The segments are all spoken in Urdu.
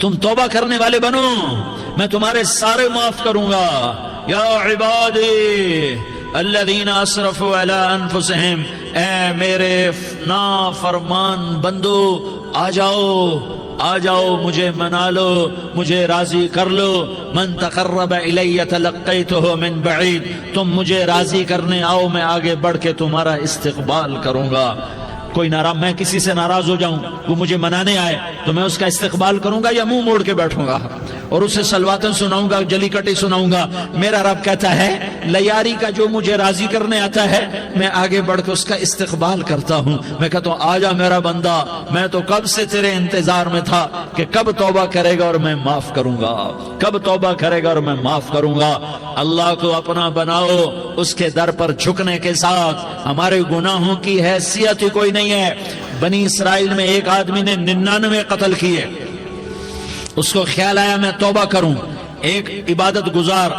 تم توبہ کرنے والے بنو، میں تمہارے سارے معاف کروں گا۔ یا عبادی الذین اسرفوا علی انفسہم، اے میرے نافرمان بندو آ جاؤ مجھے منا لو، مجھے راضی کر لو۔ من تقرب الی تلقیتہ من بعید، تم مجھے راضی کرنے آؤ، میں آگے بڑھ کے تمہارا استقبال کروں گا۔ کوئی ناراض، میں کسی سے ناراض ہو جاؤں، وہ مجھے منانے آئے تو میں اس کا استقبال کروں گا یا منہ موڑ کے بیٹھوں گا اور اسے سلواتیں سناؤں گا، جلی کٹی سناؤں گا؟ میرا رب کہتا ہے لیاری کا جو مجھے راضی کرنے آتا ہے میں آگے بڑھ کے اس کا استقبال کرتا ہوں۔ میں کہتا ہوں آ جا میرا بندہ، میں تو کب سے تیرے انتظار میں تھا کہ کب توبہ کرے گا اور میں معاف کروں گا، کب توبہ کرے گا اور میں معاف کروں گا۔ اللہ کو اپنا بناؤ، اس کے در پر جھکنے کے ساتھ ہمارے گناہوں کی حیثیت ہی کوئی نہیں ہے۔ بنی اسرائیل میں ایک آدمی نے 99 قتل کیے، اس کو خیال آیا میں توبہ کروں، ایک عبادت گزار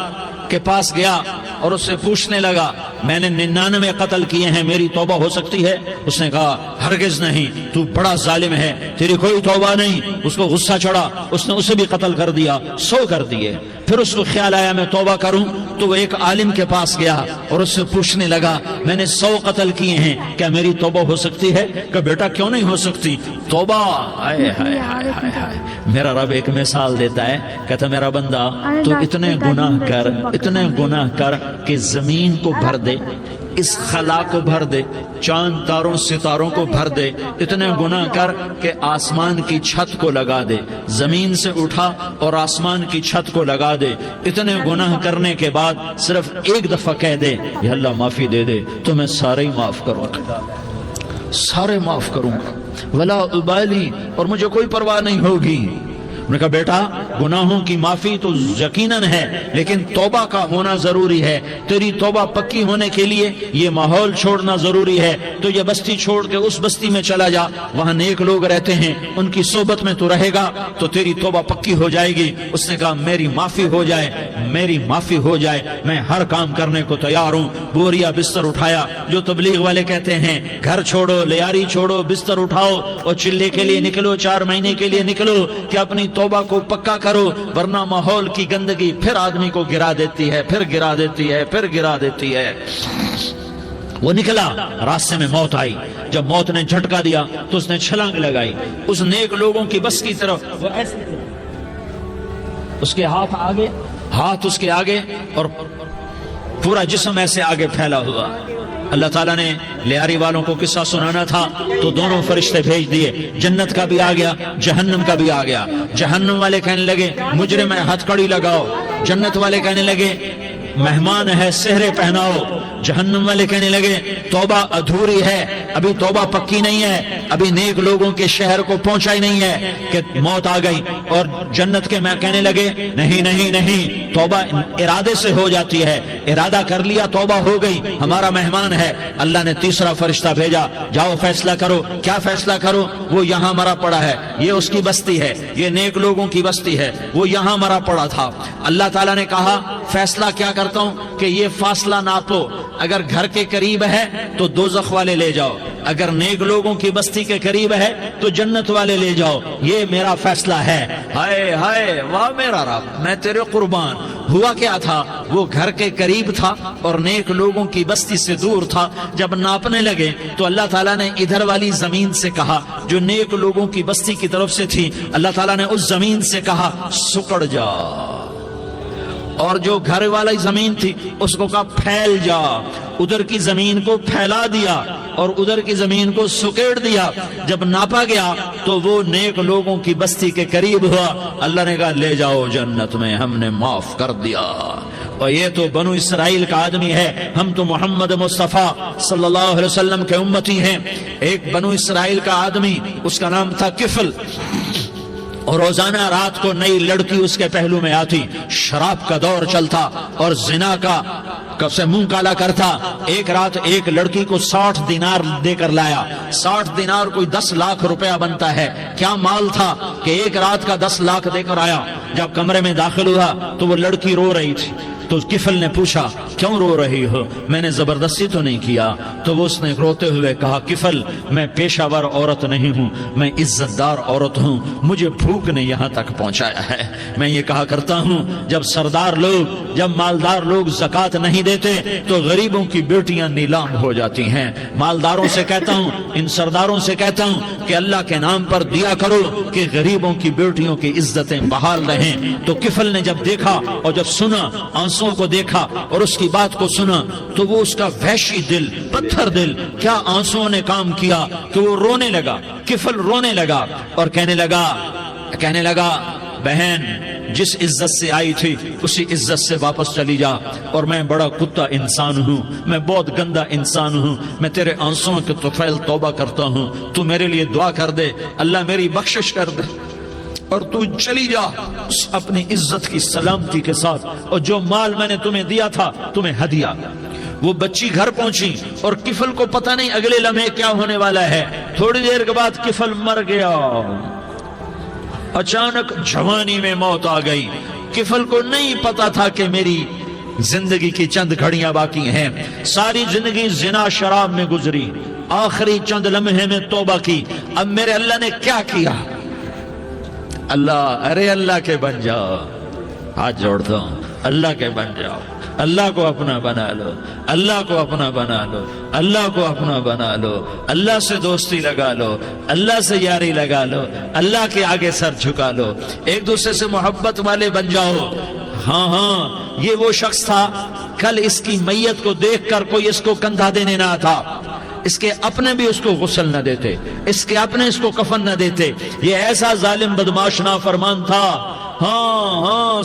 کے پاس گیا اور اس سے پوچھنے لگا میں نے 99 قتل کیے ہیں، میری توبہ ہو سکتی ہے؟ اس نے کہا ہرگز نہیں، تو بڑا ظالم ہے، تیری کوئی توبہ نہیں۔ اس کو غصہ چڑھا، اس نے اسے بھی قتل کر دیا، 100 کر دیے۔ پھر اس کو خیال آیا میں توبہ کروں تو وہ ایک عالم کے پاس گیا اور اس سے پوچھنے لگا میں نے 100 قتل کیے ہیں، کیا میری توبہ ہو سکتی ہے؟ کہ بیٹا کیوں نہیں ہو سکتی توبہ؟ ہائے ہائے ہائے ہائے ہائے۔ میرا رب ایک مثال دیتا ہے، کہتا میرا بندہ تو اتنے گناہ کر کہ زمین کو بھر دے، اس خلا کو بھر دے، چاند تاروں ستاروں کو بھر دے، اتنے گناہ کر کہ آسمان کی چھت کو لگا دے، زمین سے اٹھا اور آسمان کی چھت کو لگا دے۔ اتنے گناہ کرنے کے بعد صرف ایک دفعہ کہہ دے یا اللہ معافی دے دے تو میں سارے ہی معاف کروں گا، سارے معاف کروں گا، ولا ابالی، اور مجھے کوئی پرواہ نہیں ہوگی۔ انہوں نے کہا بیٹا گناہوں کی معافی تو یقیناً ہے لیکن توبہ کا ہونا ضروری ہے، تیری توبہ پکی ہونے کے لیے یہ ماحول چھوڑنا ضروری ہے، تو یہ بستی چھوڑ کے اس بستی میں چلا جا، وہاں نیک لوگ رہتے ہیں، ان کی صحبت میں تو رہے گا تو تیری توبہ پکی ہو جائے گی۔ اس نے کہا میری معافی ہو جائے، میری معافی ہو جائے، میں ہر کام کرنے کو تیار ہوں۔ بوریا بستر اٹھایا، جو تبلیغ والے کہتے ہیں گھر چھوڑو، لیاری چھوڑو، بستر اٹھاؤ اور چلے کے لیے نکلو، 4 مہینے کے لیے نکلو کہ اپنی توبہ کو پکا کرو، ورنہ ماحول کی گندگی پھر آدمی کو گرا دیتی ہے، پھر گرا دیتی ہے، پھر گرا دیتی ہے۔ وہ نکلا، راستے میں موت آئی، جب موت نے جھٹکا دیا تو اس نے چھلانگ لگائی اس نیک لوگوں کی بس کی طرف، وہ ایسے اس کے ہاتھ اس کے آگے اور پورا جسم ایسے آگے پھیلا ہوا۔ اللہ تعالیٰ نے لیاری والوں کو قصہ سنانا تھا تو دونوں فرشتے بھیج دیے، جنت کا بھی آ گیا، جہنم کا بھی آ گیا۔ جہنم والے کہنے لگے مجرم ہے ہتھ کڑی لگاؤ، جنت والے کہنے لگے مہمان ہے سہرے پہناؤ۔ جہنم والے کہنے لگے توبہ ادھوری ہے، ابھی توبہ پکی نہیں ہے، ابھی نیک لوگوں کے شہر کو پہنچا ہی نہیں ہے کہ موت آ گئی۔ اور جنت کے میں کہنے لگے نہیں نہیں نہیں، توبہ ارادے سے ہو جاتی ہے، ارادہ کر لیا توبہ ہو گئی، ہمارا مہمان ہے۔ اللہ نے تیسرا فرشتہ بھیجا، جاؤ فیصلہ کرو۔ کیا فیصلہ کرو؟ وہ یہاں مرا پڑا ہے، یہ اس کی بستی ہے، یہ نیک لوگوں کی بستی ہے، وہ یہاں مرا پڑا تھا۔ اللہ تعالیٰ نے کہا فیصلہ کیا کرتا ہوں کہ یہ فاصلہ ناپو، اگر گھر کے قریب ہے تو دوزخ والے لے جاؤ، اگر نیک لوگوں کی بستی کے قریب ہے تو جنت والے لے جاؤ، یہ میرا فیصلہ ہے۔ ہائے ہائے واہ میرا رب، میں تیرے قربان۔ ہوا کیا تھا؟ وہ گھر کے قریب تھا اور نیک لوگوں کی بستی سے دور تھا۔ جب ناپنے لگے تو اللہ تعالیٰ نے ادھر والی زمین سے کہا جو نیک لوگوں کی بستی کی طرف سے تھی، اللہ تعالیٰ نے اس زمین سے کہا سکڑ جا، اور جو گھر والی زمین تھی اس کو کہا پھیل جا۔ ادھر کی زمین کو پھیلا دیا اور ادھر کی زمین کو سکیڑ دیا۔ جب ناپا گیا تو وہ نیک لوگوں کی بستی کے قریب ہوا۔ اللہ نے کہا لے جاؤ جنت میں، ہم نے معاف کر دیا۔ اور یہ تو بنو اسرائیل کا آدمی ہے، ہم تو محمد مصطفیٰ صلی اللہ علیہ وسلم کے امتی ہیں۔ ایک بنو اسرائیل کا آدمی، اس کا نام تھا کفل، اور روزانہ رات کو نئی لڑکی اس کے پہلو میں آتی، شراب کا دور چلتا اور زنا کا سے منہ کالا کرتا۔ ایک رات ایک لڑکی کو 60 دینار دے کر لایا۔ 60 دینار کوئی 10 لاکھ روپیہ بنتا ہے۔ کیا مال تھا کہ ایک رات کا 10 لاکھ دے کر آیا۔ جب کمرے میں داخل ہوا تو وہ لڑکی رو رہی تھی، تو کفل نے پوچھا کیوں رو رہی ہو؟ میں نے زبردستی تو نہیں کیا۔ تو وہ اس نے روتے ہوئے کہا کفل میں پیشہ ور عورت نہیں ہوں، میں عزت دار عورت ہوں، مجھے بھوک نے یہاں تک پہنچایا ہے۔ میں یہ کہا کرتا ہوں جب سردار لوگ، جب مالدار لوگ زکوٰۃ نہیں دیتے تو غریبوں کی بیٹیاں نیلام ہو جاتی ہیں۔ مالداروں سے کہتا ہوں، ان سرداروں سے کہتا ہوں کہ اللہ کے نام پر دیا کرو کہ غریبوں کی بیٹیوں کی عزتیں بحال رہیں۔ تو کفل نے جب دیکھا اور جب سنا، آنسوں کو دیکھا اور اس کی بات کو سنا، تو وہ اس کا وحشی دل، پتھر دل، کیا آنسوں نے کام کیا کہ وہ رونے لگا۔ کفل رونے لگا اور کہنے لگا بہن جس عزت سے آئی تھی اسی عزت سے واپس چلی جا، اور میں بڑا کتا انسان ہوں، میں بہت گندا انسان ہوں، میں تیرے آنسوں کے طفیل توبہ کرتا ہوں، تو میرے لیے دعا کر دے، اللہ میری بخشش کر دے، اور تو چلی جا اپنی عزت کی سلامتی کے ساتھ، اور جو مال میں نے تمہیں دیا تھا تمہیں ہدیہ۔ وہ بچی گھر پہنچی اور کفل کو پتہ نہیں اگلے لمحے کیا ہونے والا ہے۔ تھوڑی دیر کے بعد کفل مر گیا، اچانک جوانی میں موت آ گئی۔ کفل کو نہیں پتا تھا کہ میری زندگی کی چند گھڑیاں باقی ہیں، ساری زندگی زنا شراب میں گزری، آخری چند لمحے میں توبہ کی۔ اب میرے اللہ نے کیا کیا؟ اللہ کے بن جاؤ، ہاتھ جوڑتا ہوں، اللہ کے بن جاؤ، اللہ کو اپنا بنا لو، اللہ کو اپنا بنا لو، اللہ کو اپنا بنا لو، اللہ سے دوستی لگا لو، اللہ سے یاری لگا لو، اللہ کے آگے سر جھکا لو، ایک دوسرے سے محبت والے بن جاؤ۔ ہاں یہ وہ شخص تھا، کل اس کی میت کو دیکھ کر کوئی اس کو کندھا دینے نہ تھا، اس کے اپنے بھی اس کو غسل نہ دیتے، اس کے اپنے اس کو کفن نہ دیتے، یہ ایسا ظالم بدماش نافرمان تھا۔ ہاں